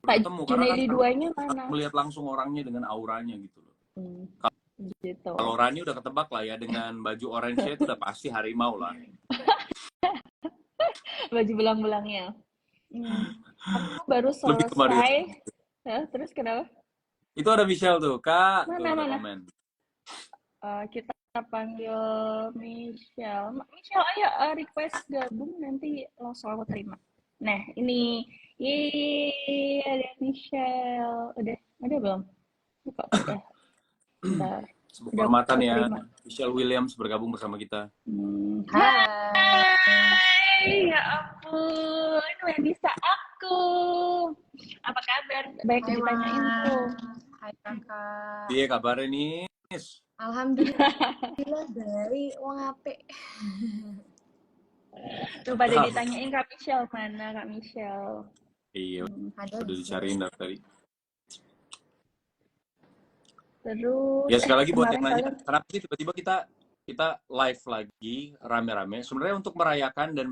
Pak ketemu karena kan Junaidi duanya mana? melihat langsung orangnya dengan auranya gitu loh. Hmm, gitu. Kalau Rani udah ketebak lah ya dengan baju orange-nya itu udah pasti harimau lah. Baju belang-belangnya. Aku baru Lebih ke Mario. selesai. Hah, terus kenapa? Itu ada Michelle tuh, Kak. Tuh Mana udah mana? komen. Kita panggil Michelle. Michelle, ayo request gabung nanti langsung aku terima. Nah, ini. Yeay, ada Michelle. Udah belum? Kok udah? Bentar. Sebuah Udah kehormatan aku ya, terima. Michelle Williams bergabung bersama kita. Hai. Hai, ya ampun, Melisa aku. Apa kabar? Baik Hai, ditanyain Mas. tuh. Hai, Kakak. Iya kabarnya nih. Alhamdulillah dari wong apik. Tuh pada ditanyain Kak Michelle, mana Kak Michelle? Iya, Ada udah di dicariin dari tadi. Terus, Ya sekali lagi buat yang kemarin nanya, kenapa sih tiba-tiba kita live lagi rame-rame? Sebenarnya untuk merayakan dan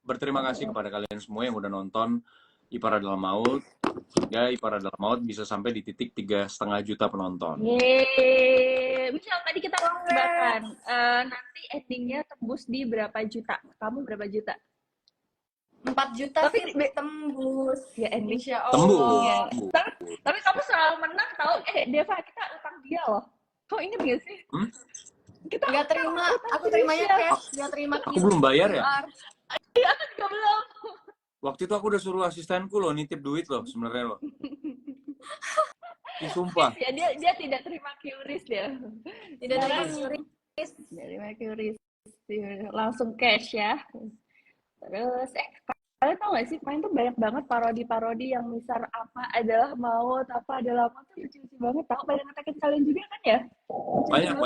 berterima kasih kepada kalian semua yang udah nonton Ipar Adalah Maut, sehingga Ipar Adalah Maut bisa sampai di titik 3,5 juta penonton. Yeay. Michelle, tadi kita bahkan nanti endingnya tembus di berapa juta? Kamu berapa juta? 4 juta Tapi sih tembus. ya ending. Insya Tembus. Allah. Tapi kamu selalu menang tahu. Deva, kita utang dia loh. Kau inget gak sih? Kita Nggak terima. Aku terimanya cash. Nggak terima Aku belum bayar ya? QR. Iya, aku juga belum. Waktu itu aku udah suruh asistenku loh nitip duit loh sebenarnya loh. Ih, sumpah. Ya dia tidak terima QRIS dia. Tidak terima QR. Tidak terima QRIS. Langsung cash ya. Terus kalian tau gak sih kemarin tuh banyak banget parodi-parodi yang misal apa adalah maut, apa adalah maut tuh lucu-lucu banget. Tahu pada ngatakan kalian juga kan ya? Banyak.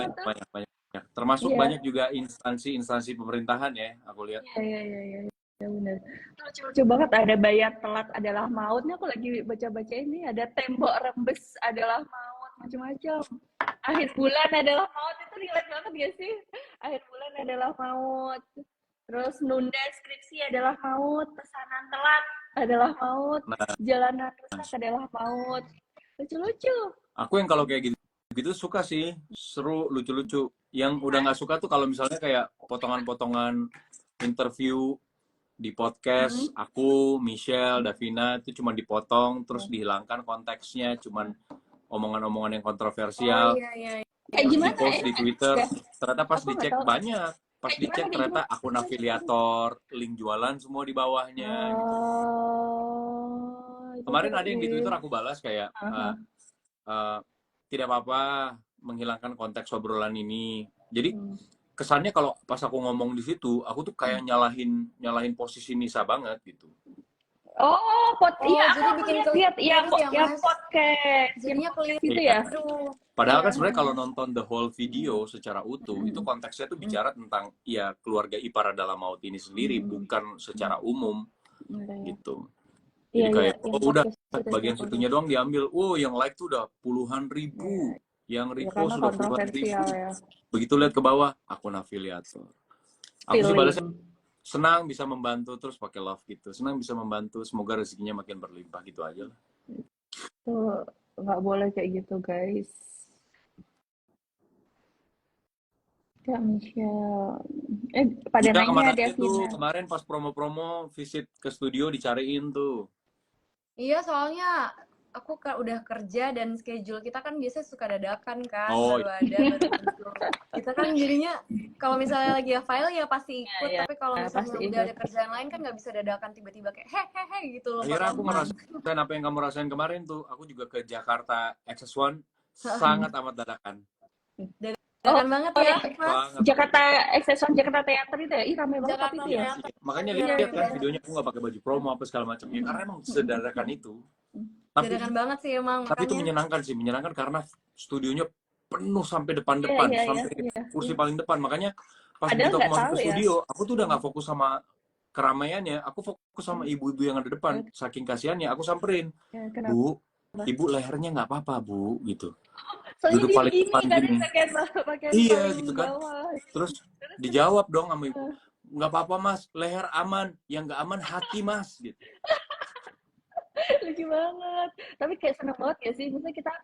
Termasuk Iya. banyak juga instansi pemerintahan ya, aku lihat. Iya, benar. Lucu-lucu banget, ada bayar telat adalah maut. Nih aku lagi baca-baca ini, ada tembok rembes adalah maut, macam-macam. Akhir bulan adalah maut, itu relate banget gak sih? Akhir bulan adalah maut. Terus nunda skripsi adalah maut, pesanan telat adalah maut, jalanan rusak adalah maut. Lucu-lucu. Aku yang kalau kayak gitu suka sih, seru, lucu-lucu. Yang udah nggak suka tuh kalau misalnya kayak potongan-potongan interview di podcast, aku, Michelle, Davina itu cuma dipotong terus dihilangkan konteksnya, cuman omongan-omongan yang kontroversial. Iya. Kayak Terus gimana di-post ya? di Twitter, ternyata pas Aku nggak dicek tahu. banyak. Pas dicek ternyata akun afiliator, link jualan semua di bawahnya. Gitu. Kemarin ada yang di Twitter aku balas kayak tidak apa-apa menghilangkan konteks obrolan ini. Jadi kesannya kalau pas aku ngomong di situ, aku tuh kayak nyalahin posisi Nisa banget gitu. Iya, jadi aku bikin lihat yang Mas. podcast. Jadinya keliru Itu ya. Padahal kan sebenarnya kalau nonton the whole video secara utuh, itu konteksnya tuh bicara tentang ya keluarga Ipar Adalah Maut ini sendiri, bukan secara umum gitu. Jadi kayak udah bagian situnya doang diambil. Yang like tuh udah puluhan ribu, yang repost udah puluhan ribu. Ya. Begitu lihat ke bawah, akun afiliator. Aku sih balasnya senang bisa membantu, terus pakai love gitu. Senang bisa membantu, semoga rezekinya makin berlimpah gitu aja lah. Tuh nggak boleh kayak gitu guys. Kak Michelle. Pada nanya ada kemarin pas promo-promo visit ke studio dicariin tuh. Iya, soalnya aku udah kerja dan schedule kita kan biasanya suka dadakan kan, baru kita kan jadinya kalau misalnya lagi ya file ya pasti ikut, tapi kalau misalnya udah ada kerjaan lain kan nggak bisa dadakan tiba-tiba kayak hehehe gitu loh. Akhirnya aku ngerasain apa yang kamu rasain kemarin tuh. Aku juga ke Jakarta XS1 sangat amat dadakan. Dadakan banget ya, Mas. Jakarta XS1 Jakarta Teater itu ya, rame banget itu ya. Makanya lihat kan videonya aku nggak pakai baju promo apa segala macam ya, karena emang sedadakan itu. Dadakan banget sih emang. Tapi itu menyenangkan karena studionya penuh sampai depan-depan, sampai kursi paling depan. Makanya pas begitu aku masuk ke studio, aku tuh udah nggak fokus sama keramaiannya, aku fokus sama ibu-ibu yang ada depan. Saking kasihannya, aku samperin, Bu, Ibu lehernya nggak apa-apa Bu, gitu. Duduk paling depan gini. Iya gitu kan. Terus dijawab dong sama ibu, nggak apa-apa Mas, leher aman, yang nggak aman hati Mas, gitu. Lucu banget. Tapi kayak seneng banget ya sih. Misalnya kita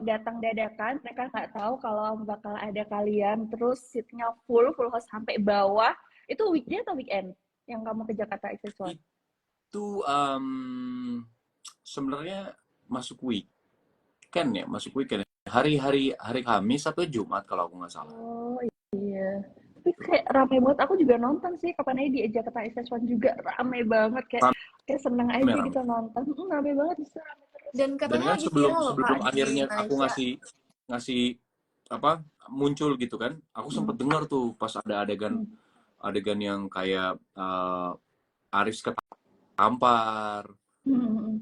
datang dadakan, mereka nggak tahu kalau bakal ada kalian, terus seatnya full house sampai bawah. Itu weekday atau weekend yang kamu ke Jakarta XS1? Itu sebenarnya masuk weekend ya, masuk weekend. Hari Kamis atau Jumat kalau aku nggak salah. Oh iya. Tapi kayak rame banget. Aku juga nonton sih kapan aja di Jakarta XS1 juga rame banget. Kayak seneng aja Rame. gitu nonton. Rame banget bisa rame terus. Dan katanya kan lagi sebelum viral loh Kak di akhirnya aku Malaysia. ngasih apa muncul gitu kan, aku sempet dengar tuh pas ada adegan yang kayak Aris ketampar,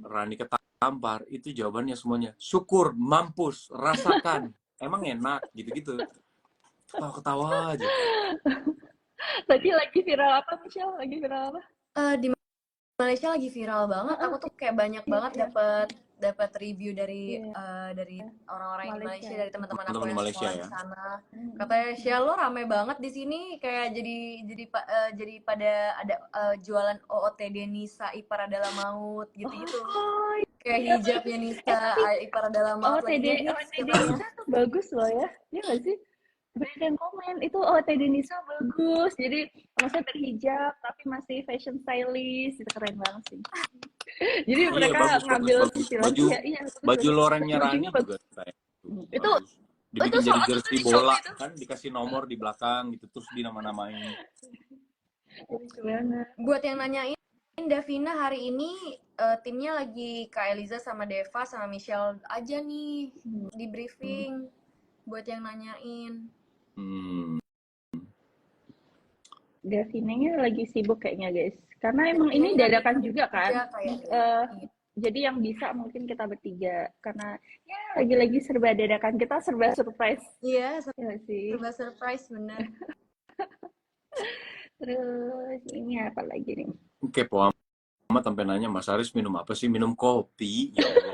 Rani ketampar, itu jawabannya semuanya syukur, mampus, rasakan, emang enak gitu-gitu, ketawa aja. Tadi lagi viral apa, Michelle? Lagi viral apa? Di Malaysia lagi viral banget. Aku tuh kayak banyak banget dapat review dari dari orang-orang yang di Malaysia, dari teman-teman aku yang Malaysia, sekolah ya? di sana. Katanya, "Shell, lo rame banget di sini, kayak jadi pada ada jualan OOTD Nisa Ipar Adalah Maut gitu-gitu." Oh, Kayak hijabnya Nisa Ipar Adalah Maut lagi ngehits OOTD katanya. Nisa tuh bagus loh ya. Iya nggak sih? Banyak yang komen itu OOTD Nisa bagus. Jadi maksudnya berhijab tapi masih fashion stylist. Itu keren banget sih. Jadi mereka bagus, ngambil bagus. sisi lagi ya. Iya, Baju lorengnya bajunya Rani bagus. juga kayak Itu bagus. Dibikin jadi soalnya jersey di bola Shopee itu. kan, dikasih nomor di belakang gitu, terus dinama-namain. Lucu banget. Buat yang nanyain, Davina hari ini timnya lagi Kak Eliza sama Deva sama Michelle aja nih di briefing. Buat yang nanyain. Davinanya lagi sibuk kayaknya guys. Karena emang ini dadakan juga kan. Jadi yang bisa mungkin kita bertiga. Karena ya lagi-lagi serba dadakan. Kita serba surprise. Iya, ya sih. serba surprise bener. Terus ini apa lagi nih? Kepo amat sampai nanya Mas Aris minum apa sih? Minum kopi. Ya Allah.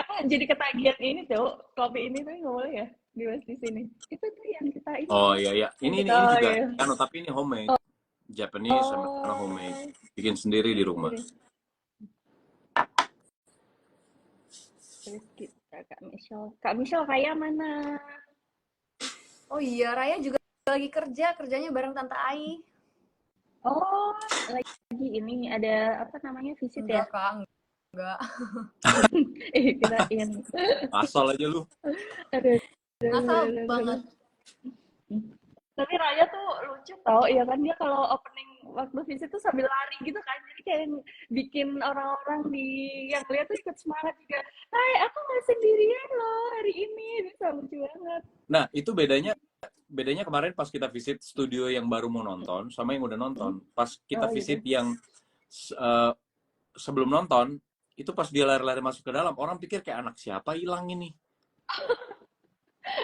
Aku jadi ketagihan ini tuh. Kopi ini tuh nggak boleh ya dibahas di sini. Itu tuh yang kita ini. Oh iya. Ini juga. Ya. Tapi ini homemade. Japanese sama homemade. Bikin sendiri di rumah. Terus kita Kak Michelle Raya mana? Oh iya, Raya juga lagi kerjanya bareng Tante Ai. Oh, lagi ini ada apa namanya visit ya? Kak, enggak. Kirain. Asal aja lu. Asal banget. Tapi Raya tuh lucu tau, ya kan dia kalau opening waktu visit tuh sambil lari gitu kan, jadi kayak bikin orang-orang yang lihat tuh ikut semangat juga. Hai, aku nggak sendirian loh hari ini, bisa lucu banget. Nah itu bedanya kemarin pas kita visit studio yang baru mau nonton sama yang udah nonton. Pas kita visit yang sebelum nonton, itu pas dia lari-lari masuk ke dalam, orang pikir kayak anak siapa hilang ini.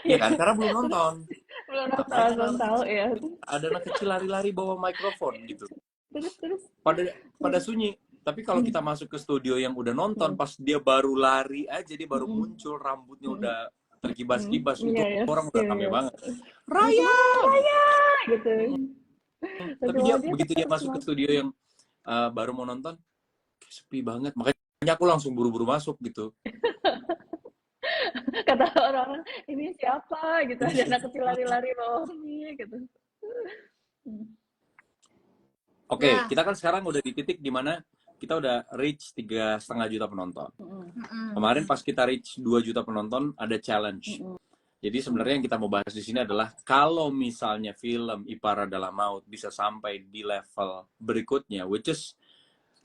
Iya kan, karena belum nonton. Belum tahu ya. Ada anak kecil lari-lari bawa mikrofon gitu. Terus pada sunyi. Tapi kalau kita masuk ke studio yang udah nonton, pas dia baru lari aja, dia baru muncul, rambutnya udah terkibas-kibas, itu orang udah rame banget. Raya gitu. Tapi dia begitu dia masuk ke studio yang baru mau nonton, sepi banget. Makanya aku langsung buru-buru masuk gitu. Kata orang-orang, ini siapa gitu, ada anak kecil lari-lari loh ini gitu. Oke, kita kan sekarang udah di titik dimana kita udah reach 3,5 juta penonton. Kemarin pas kita reach 2 juta penonton ada challenge. Jadi sebenarnya yang kita mau bahas di sini adalah kalau misalnya film Ipar Adalah Maut bisa sampai di level berikutnya, which is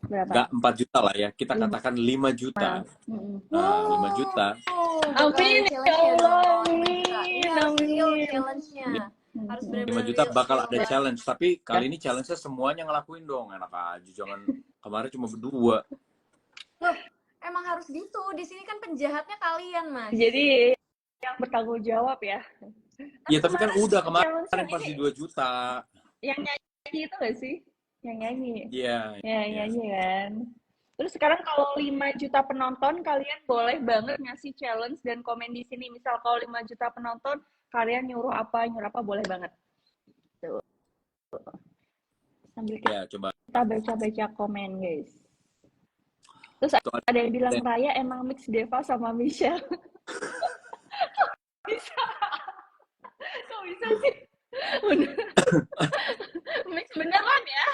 nggak 4 juta lah ya, kita katakan 5 juta. Nah, 5 juta. Amin, ya Allah, amin. Challenge-nya. Harus 5 juta bakal ada challenge, tapi kali ini challenge-nya semuanya ngelakuin dong. Enak aja, jangan kemarin cuma berdua. Loh, emang harus gitu. Di sini kan penjahatnya kalian, Mas. Jadi yang bertanggung jawab ya. Iya, tapi kan udah kemarin pasti 2 juta. Yang nyanyi itu nggak sih? Yang nyanyi. Iya. Ya, nyanyi kan. Terus sekarang kalau 5 juta penonton, kalian boleh banget ngasih challenge dan komen di sini. Misal kalau 5 juta penonton, kalian nyuruh apa boleh banget. Tuh. Sambil ya, coba kita baca-baca komen, guys. Terus ada yang bilang Raya emang mix Deva sama Michelle. Bisa. Kok bisa sih? Mix beneran ya.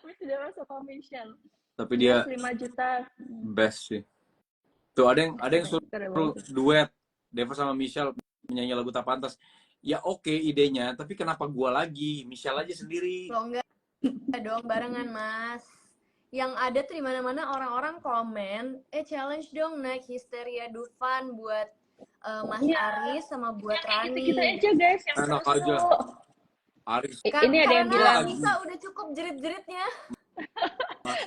Mix Deva sama Michelle. Tapi dia 5 juta. Best sih. Tuh ada yang suruh duet Deva sama Michelle menyanyi lagu Tak Pantas. Ya oke idenya, tapi kenapa gua lagi? Michelle aja sendiri. Lo enggak dong barengan, Mas. Yang ada tuh di mana-mana orang-orang komen, challenge dong naik Histeria Dufan buat Mas Aris sama buat Rani. Gitu aja guys, yang enak aja. Aris. Ini ada yang bilang Nisa udah cukup jerit-jeritnya.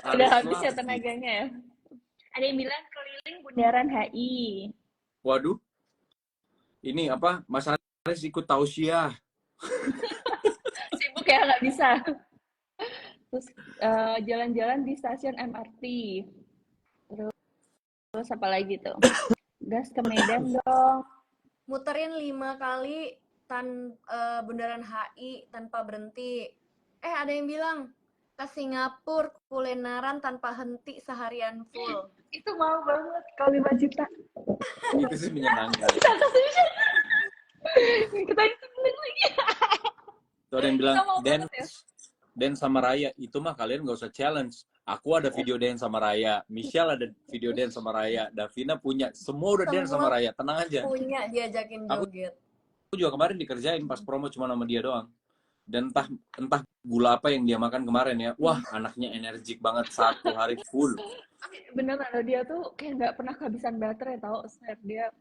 Udah habis ya tenaganya ya. Ada yang bilang keliling Bundaran HI. Waduh. Ini apa? Mas Aris ikut tausiah. Sibuk ya, nggak bisa. Terus jalan-jalan di stasiun MRT. Terus apa lagi tuh? Gas ke Medan dong. Muterin 5 kali Bundaran HI tanpa berhenti. Ada yang bilang ke Singapura kulineran tanpa henti seharian full. Itu mau banget kalau 5 juta. Itu sih menyenangkan. Kita seneng lagi. Tuh ada yang bilang dance sama Raya. Itu mah kalian nggak usah challenge. Aku ada video dance sama Raya. Michelle ada video dance sama Raya. Davina punya. Semua udah dance sama Raya. Tenang aja. Punya diajakin joget. Aku juga kemarin dikerjain pas promo cuma sama dia doang. Dan entah gula apa yang dia makan kemarin ya. Wah, anaknya energik banget 1 hari full. Beneran loh, dia tuh kayak nggak pernah kehabisan baterai tau. Dia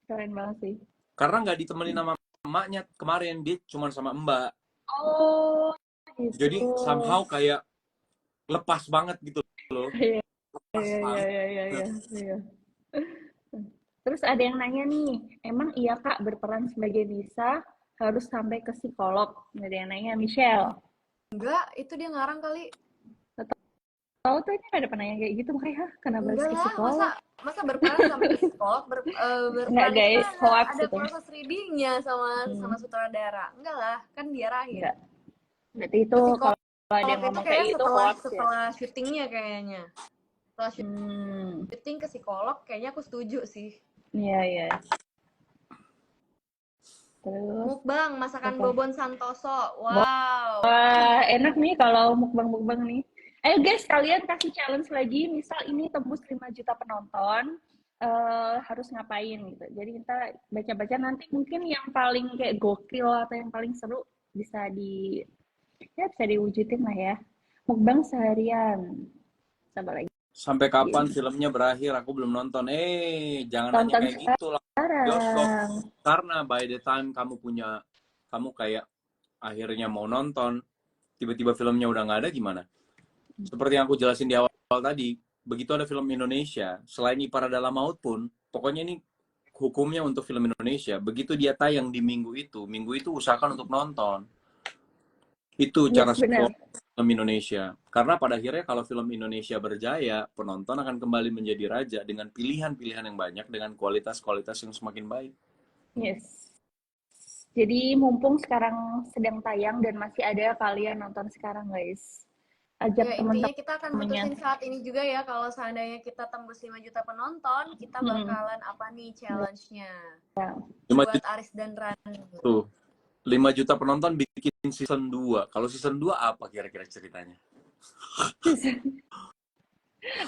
keren banget sih. Karena nggak ditemenin sama emaknya kemarin, dia cuma sama mbak. Oh, gitu. Jadi somehow kayak lepas banget gitu loh. Iya. Terus ada yang nanya nih, emang iya Kak berperan sebagai Nisa harus sampai ke psikolog? Ada yang nanya, Michelle. Enggak, itu dia ngarang kali. Tahu tuh ini ada penanya kayak gitu, makanya kenapa harus ke psikolog? Masa berperan sampai ke psikolog? Enggak guys, hoax ada itu. proses readingnya sama sutradara. Enggak lah, kan diarahin. Enggak. Berarti itu kalau ada yang ngomong kayak gitu hoax setelah syutingnya kayaknya. Setelah syuting ke psikolog, kayaknya aku setuju sih. Iya. Terus mukbang masakan Bobon Santoso. Wow. Wah, enak nih kalau mukbang nih. Ayo guys, kalian kasih challenge lagi. Misal ini tembus 5 juta penonton, harus ngapain gitu. Jadi kita baca-baca nanti mungkin yang paling kayak gokil atau yang paling seru bisa diwujudin lah ya. Mukbang seharian. Sabar lagi. Sampai kapan filmnya berakhir? Aku belum nonton. Jangan nanya kayak gitu lah. Karena by the time kamu kayak akhirnya mau nonton, tiba-tiba filmnya udah nggak ada gimana? Seperti yang aku jelasin di awal tadi, begitu ada film Indonesia, selain Ipar Adalah Maut pun, pokoknya ini hukumnya untuk film Indonesia. Begitu dia tayang di minggu itu usahakan untuk nonton. Itu cara support film Indonesia. Karena pada akhirnya kalau film Indonesia berjaya, penonton akan kembali menjadi raja dengan pilihan-pilihan yang banyak, dengan kualitas-kualitas yang semakin baik. Yes. Jadi mumpung sekarang sedang tayang dan masih ada kalian nonton sekarang guys. Ajak intinya kita akan putusin saat ini juga ya, kalau seandainya kita tembus 5 juta penonton, kita bakalan apa nih challenge-nya? Buat Aris dan Rani. Tuh. 5 juta penonton bikin season 2. Kalau season 2 apa kira-kira ceritanya?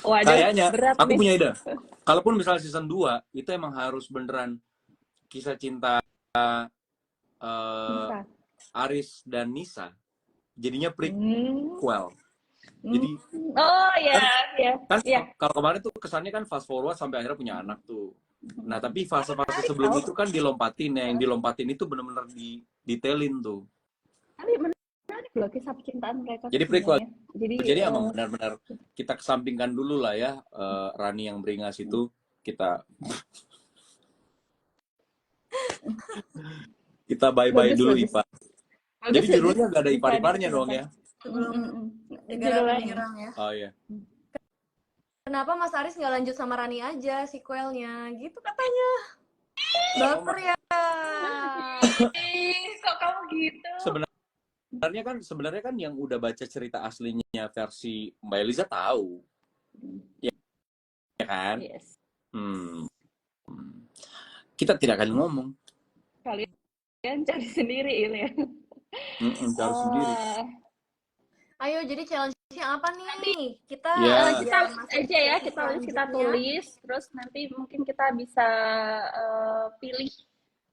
Waduh, kayaknya aku punya ide. Kalaupun misalnya season 2 itu emang harus beneran kisah cinta Aris dan Nisa. Jadinya prequel. Jadi kalau kemarin tuh kesannya kan fast forward sampai akhirnya punya anak tuh. Nah, tapi fase-fase sebelum itu kan dilompatin, yang dilompatin itu benar-benar detailin tuh. Tapi menarik loh kisah percintaan mereka. Jadi prequel. Jadi emang benar-benar kita kesampingkan dulu lah ya, Rani yang beringas itu kita bye-bye dulu Ipa. Jadi judulnya gak ada ipar-iparnya dong ya. Negara menyerang ya. Oh iya. Kenapa Mas Aris nggak lanjut sama Rani aja sequelnya? Gitu katanya. Baper ya. Kok kamu gitu? Sebenarnya kan yang udah baca cerita aslinya versi Mbak Eliza tahu. kan? Yes. Kita tidak akan ngomong. Kalian cari sendiri ini ya. Cari sendiri. Ayo, jadi challenge-nya apa nih? Kita kita aja ya, kita tulis, terus nanti mungkin kita bisa pilih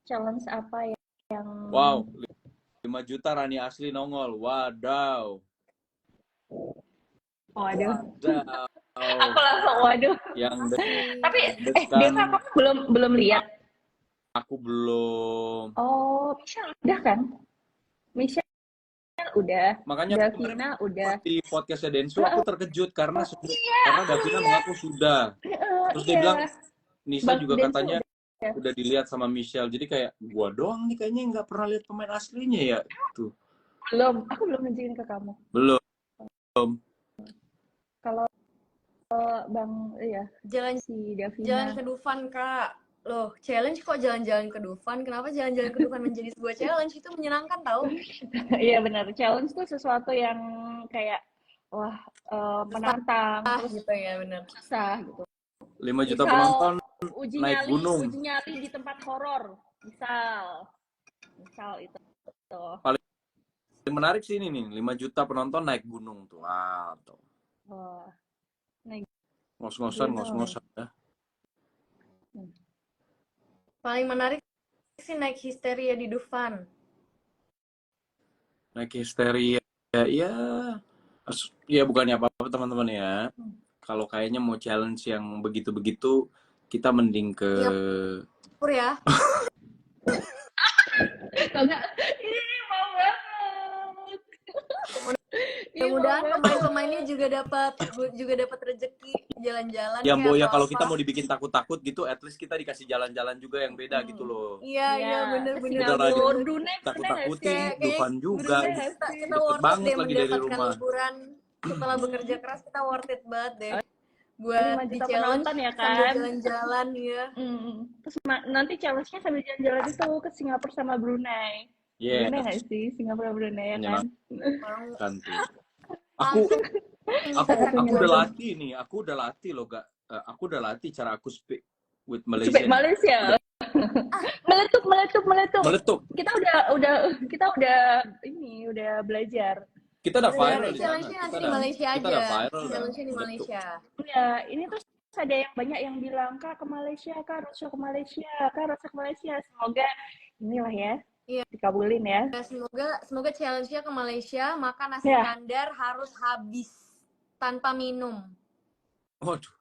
challenge apa yang. Wow, 5 juta Rani Asli nongol. Wadaw. Waduh. Aku langsung waduh. Tapi Deva, kamu belum lihat? Aku belum. Oh, Michelle udah kan? Michelle udah. Makanya Davina udah. Di podcastnya Densu aku terkejut karena Davina mengaku sudah. Terus dia bilang Nisa juga katanya udah dilihat sama Michelle. Jadi kayak gua doang nih kayaknya nggak pernah lihat pemain aslinya ya. Tuh. Belum. Aku belum nunjukin ke kamu. Belum. Kalau Bang jalan si Davina. Jalan ke Dufan, Kak. Loh, challenge kok jalan-jalan ke Dufan? Kenapa jalan-jalan ke Dufan menjadi sebuah challenge? Itu menyenangkan tau? Iya benar. Challenge tuh sesuatu yang kayak wah menantang terus gitu ya, benar. Susah gitu. 5 juta penonton naik gunung. Uji nyali di tempat horor. Misal itu. Paling menarik sih ini nih, 5 juta penonton naik gunung tuh. Tuh. Wah. Naik ngos-ngosan ya. Paling menarik sih naik histeria di Dufan. Naik histeria ya bukannya apa-apa teman-teman ya. Kalau kayaknya mau challenge yang begitu-begitu, kita mending ke Pur ya. Enggak. Ini mau banget. Mudah-mudahan pemain-pemainnya juga dapat rezeki jalan-jalan. Ya Bo ya, kalau kita mau dibikin takut-takut gitu, at least kita dikasih jalan-jalan juga yang beda gitu loh. Iya bener-bener. Takut-takutin, Dufan juga. Kita worth it deh lagi dari rumah. Liburan. Setelah bekerja keras kita worth it banget deh. Buat di challenge ya kan? sambil jalan-jalan ya. Terus nanti challenge-nya sambil jalan-jalan itu ke Singapura sama Brunei. Brunei nggak sih? Singapura Brunei ya kan? Aku udah latih nih. Aku udah latih loh, Kak. Aku udah latih cara aku speak with Malaysia. Speak Malaysia. Meletup. Kita udah belajar. Kita udah viral di sana. Kita di Malaysia aja. Kita udah viral. Challenge-nya di Malaysia. Ya, ini terus ada yang banyak yang bilang, Kak ke Malaysia, Kak Rosa ke Malaysia. Semoga inilah ya. Iya. Dikabulin ya. Semoga challenge-nya ke Malaysia, makan nasi kandar harus habis tanpa minum. Waduh.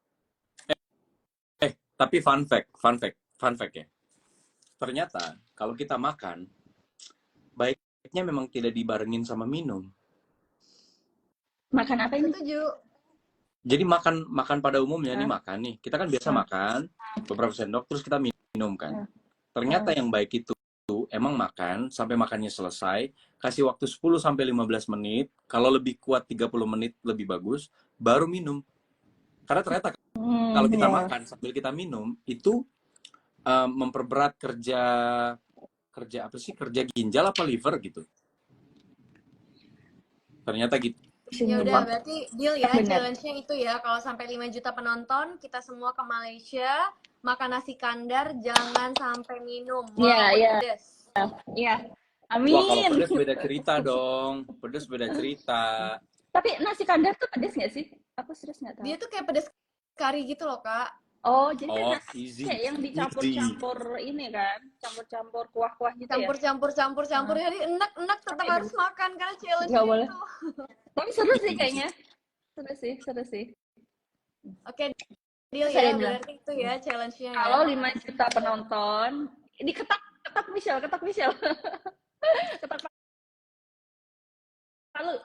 Tapi fun fact ya. Ternyata kalau kita makan, baiknya memang tidak dibarengin sama minum. Makan apa ini? Setuju. Jadi makan pada umumnya nih makan nih. Kita kan biasa makan beberapa sendok terus kita minum kan. Ternyata yang baik itu emang makan sampai makannya selesai, kasih waktu 10 sampai 15 menit, kalau lebih kuat 30 menit lebih bagus, baru minum. Karena ternyata kalau kita makan sambil kita minum itu memperberat kerja apa sih? Kerja ginjal apa liver gitu. Ternyata gitu. Ya udah, berarti deal ya, challenge-nya itu ya. Kalau sampai 5 juta penonton, kita semua ke Malaysia, makan nasi kandar, jangan sampai minum. Iya. Amin. Wah, kalau pedes beda cerita dong. Pedes beda cerita. Tapi nasi kandar tuh pedes nggak sih? Aku serius nggak tahu. Dia tuh kayak pedes kari gitu loh, Kak. Oh, jadi kan kayak yang dicampur-campur ini kan, campur-campur kuah-kuah gitu ya? Campur. Jadi enak tetap harus makan karena challenge nggak boleh. itu. Tapi seru sih kayaknya. Seru sih. Oke, deal ya, berarti itu ya challenge-nya. Kalau 5 juta penonton, ini ketak Michelle. Ketak palu.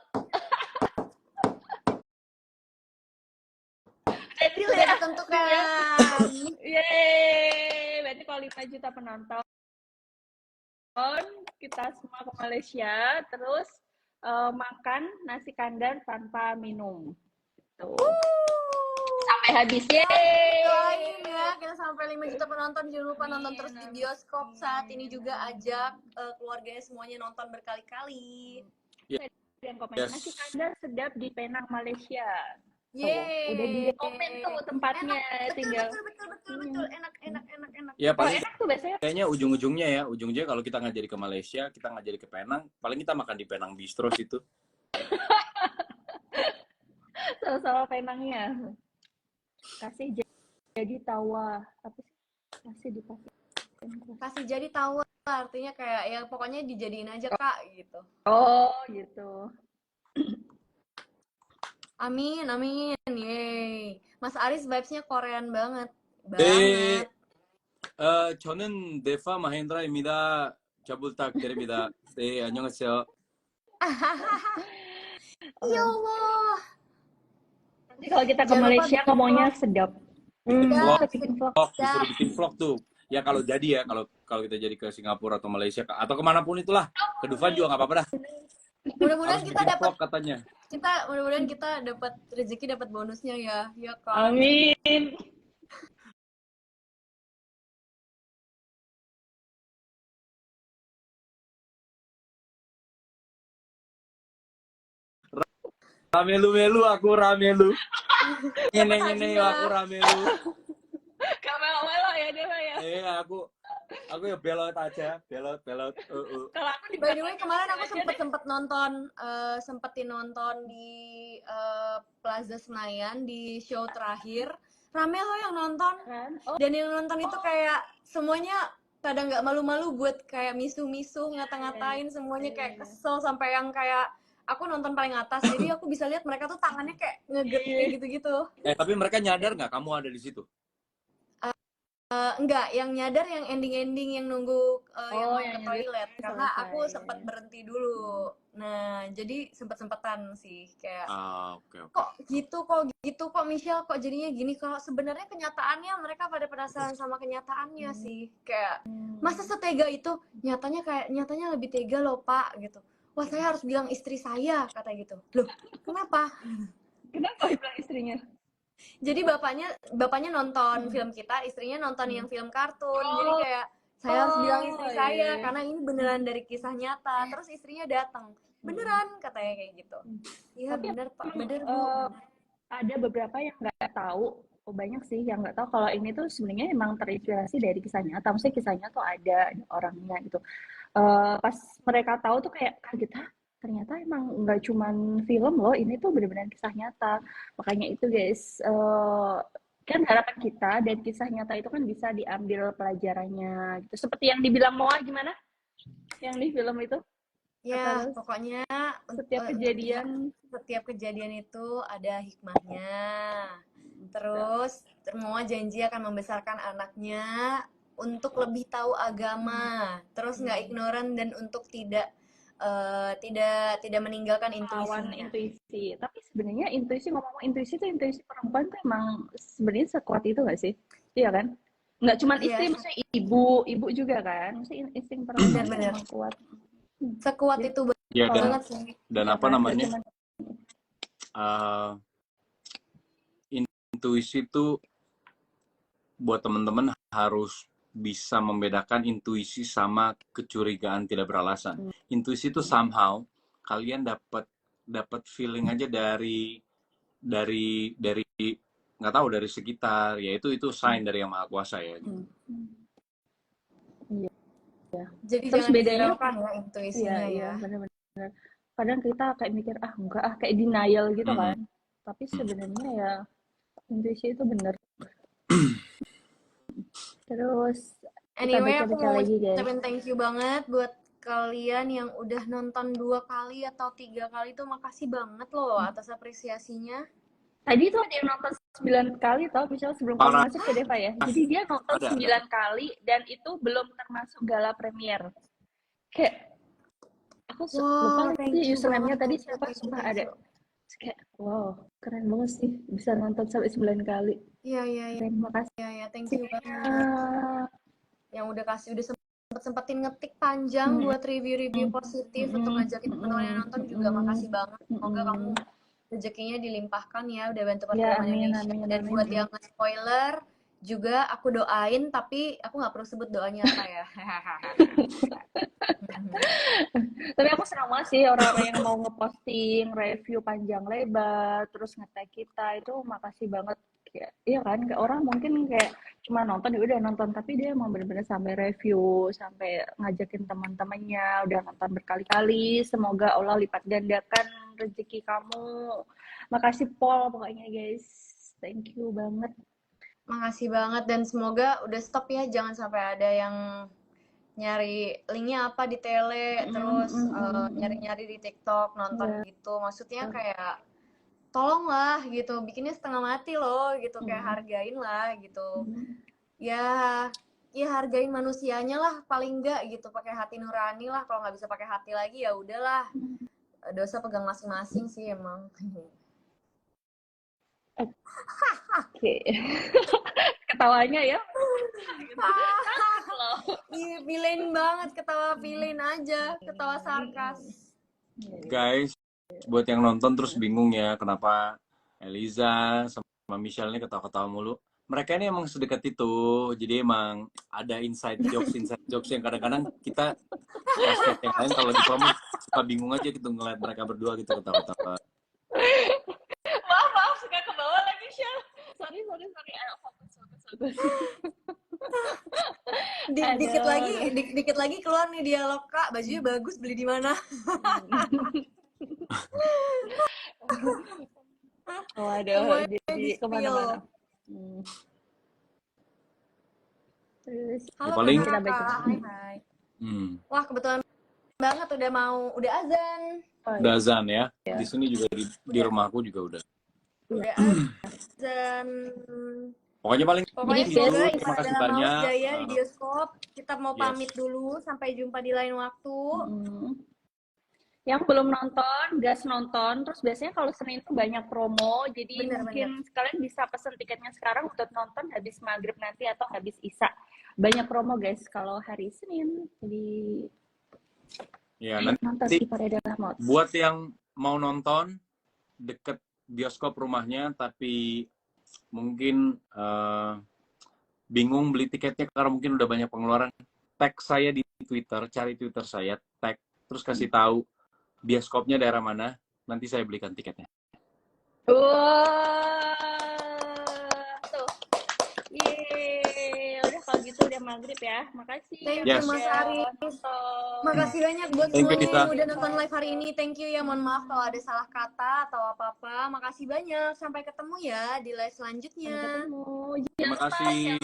Deal ya, ditentukan. Yeay, berarti kalau 5 juta penonton, kita semua ke Malaysia, terus makan nasi kandar tanpa minum. Tuh. Sampai habis. Doain ya, kita sampai 5 juta penonton. Jangan lupa nonton terus di bioskop. Saat ini juga ajak keluarganya semuanya nonton berkali-kali. Yang komen nasi kandar sedap di Penang, Malaysia. Udah di komen tuh tempatnya, enak. tinggal betul enak. Ya kalau paling enak tuh biasanya kayaknya ujung-ujungnya kalau kita nggak jadi ke Malaysia, kita nggak jadi ke Penang, paling kita makan di Penang Bistro situ. sama Penangnya kasih jadi tawa apa sih, kasih jadi tawa artinya kayak ya pokoknya dijadiin aja Kak gitu. Oh gitu. Amin, yeay. Mas Aris vibes-nya Korean banget. 저는 데파 마헨드라입니다. 잘 부탁드립니다. 네, 안녕하세요. Ya Allah. Nanti kalau kita ke Malaysia ngomongnya sedap. Disuruh bikin vlog tuh. Ya kalau jadi ya, kalau kita jadi ke Singapura atau Malaysia atau kemanapun itulah, ke Dufan juga nggak apa-apa dah. Mudah-mudahan kita dapat katanya. Mudah-mudahan kita dapat rezeki, dapat bonusnya ya. Ya kan. Amin. Ramelu aku ramelu. Ngene aku ramelu. Kamu ya Dewa ya. Iya, aku ya belot aja, belot. Kalau aku by the way kemarin aku sempetin nonton di Plaza Senayan di show terakhir. Rame loh yang nonton. Dan yang nonton itu kayak semuanya pada nggak malu-malu buat kayak misuh-misuh, ngata-ngatain semuanya, kayak kesel sampai yang kayak aku nonton paling atas, jadi aku bisa lihat mereka tuh tangannya kayak kayak gitu-gitu. Tapi mereka nyadar nggak kamu ada di situ? Enggak, yang nyadar yang ending-ending yang nunggu yang mau ke toilet, karena aku sempat berhenti dulu. Nah, jadi sempat-sempatan sih kayak okay. kok Michelle kok jadinya gini, kalau sebenarnya kenyataannya mereka pada penasaran sama kenyataannya sih, kayak masa setega itu, nyatanya lebih tega loh Pak gitu. Wah, saya harus bilang istri saya, kata gitu. Loh, kenapa bilang istrinya? Jadi bapaknya nonton film kita, istrinya nonton yang film kartun. Jadi kayak saya harus bilang istri saya karena ini beneran dari kisah nyata. Terus istrinya datang, beneran katanya kayak gitu. Iya bener Pak, bener Bu. Ada beberapa yang nggak tahu, banyak sih yang nggak tahu kalau ini tuh sebenarnya emang terinspirasi dari kisah nyata. Maksudnya kisahnya tuh ada orangnya gitu. Pas mereka tahu tuh kayak kaget, ternyata emang nggak cuman film loh, ini tuh benar-benar kisah nyata. Makanya itu guys, kan harapan kita dan kisah nyata itu kan bisa diambil pelajarannya gitu. Seperti yang dibilang Moa, gimana yang di film itu? Ya, pokoknya setiap kejadian itu ada hikmahnya. Terus Moa janji akan membesarkan anaknya untuk lebih tahu agama, terus nggak ignoran, dan untuk tidak meninggalkan intuisi. Tapi sebenarnya ngomong intuisi perempuan tuh emang sebenarnya sekuat itu nggak sih? Iya kan? Nggak cuma istri, maksudnya ibu juga kan? Maksudnya insting perempuan emang kuat. Sekuat itu banget sih. Dan apa namanya? Intuisi itu buat teman-teman harus bisa membedakan intuisi sama kecurigaan tidak beralasan. Intuisi itu somehow kalian dapat feeling aja dari nggak tahu, dari sekitar, yaitu sign dari Yang Maha Kuasa ya. Iya. Jadi terus bedanya kan ya intuisinya ya. Benar-benar. Kadang kita kayak mikir enggak kayak denial gitu kan. Tapi sebenarnya ya intuisi itu benar. Terus anyway, aku mau ucapin thank you banget buat kalian yang udah nonton 2 kali atau 3 kali, tuh makasih banget loh atas apresiasinya. Tadi tuh ada yang nonton 9 kali tau, misalnya sebelum kamu masuk ke Deva ya. Jadi dia nonton 9 kali dan itu belum termasuk gala premier. Kayak aku lupa sih username-nya tadi siapa, sumpah ada. Kayak wow, keren banget sih bisa nonton sampai 9 kali. Iya. Terima kasih. Iya, thank you banget. Yang udah sempetin ngetik panjang buat review positif untuk ngajakin teman-teman yang nonton juga, makasih banget. Semoga kamu rezekinya dilimpahkan ya, udah bantu teman-teman Indonesia. Dan buat yang nge-spoiler, juga aku doain, tapi aku nggak perlu sebut doanya apa ya. Tapi aku senang banget sih orang-orang yang mau ngeposting review panjang lebar, terus nge-tag kita, itu makasih banget. Kayak, iya kan, kayak orang mungkin kayak cuma nonton, ya udah nonton, tapi dia emang bener-bener sampai review, sampai ngajakin teman-temannya, udah nonton berkali-kali. Semoga Allah lipat gandakan rezeki kamu. Makasih Paul pokoknya guys, thank you banget. Makasih banget, dan semoga udah stop ya, jangan sampai ada yang nyari linknya apa di tele, terus nyari-nyari di TikTok, nonton gitu. Maksudnya kayak tolonglah gitu, bikinnya setengah mati loh gitu, kayak hargain lah gitu. Ya hargain manusianya lah paling enggak gitu, pakai hati nurani lah. Kalau nggak bisa pakai hati lagi ya udahlah, dosa pegang masing-masing sih emang. Oke. Ketawanya ya. Iya, villain banget, ketawa villain aja, ketawa sarkas. Guys, buat yang nonton terus bingung ya kenapa Eliza sama Michelle ini ketawa-ketawa mulu. Mereka ini emang sedekat itu, jadi emang ada inside jokes yang kadang-kadang kita yang lain kalau di promo suka bingung aja gitu ngeliat mereka berdua gitu ketawa-ketawa. Maaf, suka ke bawah lagi, Michelle. Sorry. Ayo, fokus. Dikit lagi keluar nih dialog, Kak, bajunya bagus, beli di mana? Waduh, jadi kemana-mana. Terus, halo paling Kak, hai. Wah, kebetulan banget udah azan. Udah azan ya. Di sini juga di rumahku juga udah azan. Pokoknya semoga terima kasih banyak. Jaya di bioskop. Kita mau pamit dulu, sampai jumpa di lain waktu. Yang belum nonton, gas nonton. Terus biasanya kalau Senin itu banyak promo, jadi mungkin kalian bisa pesen tiketnya sekarang untuk nonton habis maghrib nanti atau habis isya. Banyak promo guys kalau hari Senin. Jadi ya nanti buat yang mau nonton deket bioskop rumahnya tapi mungkin bingung beli tiketnya karena mungkin udah banyak pengeluaran, tag saya di Twitter, cari Twitter saya, tag, terus kasih tahu bioskopnya daerah mana, nanti saya belikan tiketnya. Tuh. Yeay, udah kalau gitu udah maghrib ya. Makasih. Thank you Mas Aris. Makasih banyak buat semuanya yang udah nonton live hari ini. Thank you ya, mohon maaf kalau ada salah kata atau apa-apa. Makasih banyak. Sampai ketemu ya di live selanjutnya. Terima kasih.